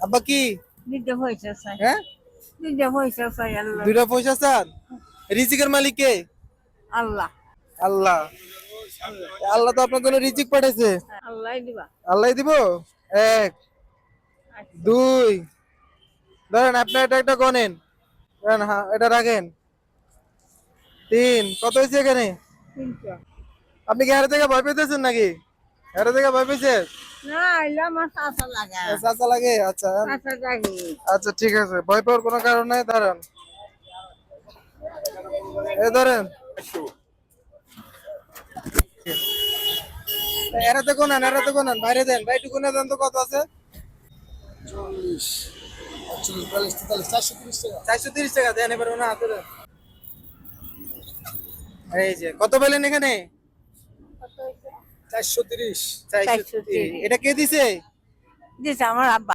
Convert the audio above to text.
আব্বা কি দুইটা পয়সা চাই, হ্যাঁ দুইটা পয়সা চাই আল্লাহ। দুইটা পয়সা চান? রিজিকের মালিক কে? আল্লাহ আল্লাহ। আল্লাহ তো আপনার জন্য রিজিক পাঠাইছে। আল্লাহ দিবা। আল্লাহ দিব। এক, দুই, ধরেন আপনি এটা একটা গনেন, ধরেন হ্যাঁ এটা রাখেন। তিন, কত হয়েছে এখানে? তিনটা। আপনি কি হারে থেকে ভয় পেতেছেন নাকি? হারে থেকে ভয় পেয়েছেন? না এলো আমার চাচা লাগা, চাচা লাগে? আচ্ছা চাচা লাগে। আচ্ছা ঠিক আছে, ভয় পাওয়ার কোনো কারণ নাই, দাঁড়ান। এ ধরেন, এরাতে কোনান, এরাতে কোনান, বাইরে দেন, বাইটু কোনে দেন তো কত আছে? 430 টাকা দেন, এবার ওনা হাতে দেন। এই যে কত পেলেন এখানে? 430। 430। এটা কে দিছে? দিছে আমার আব্বা।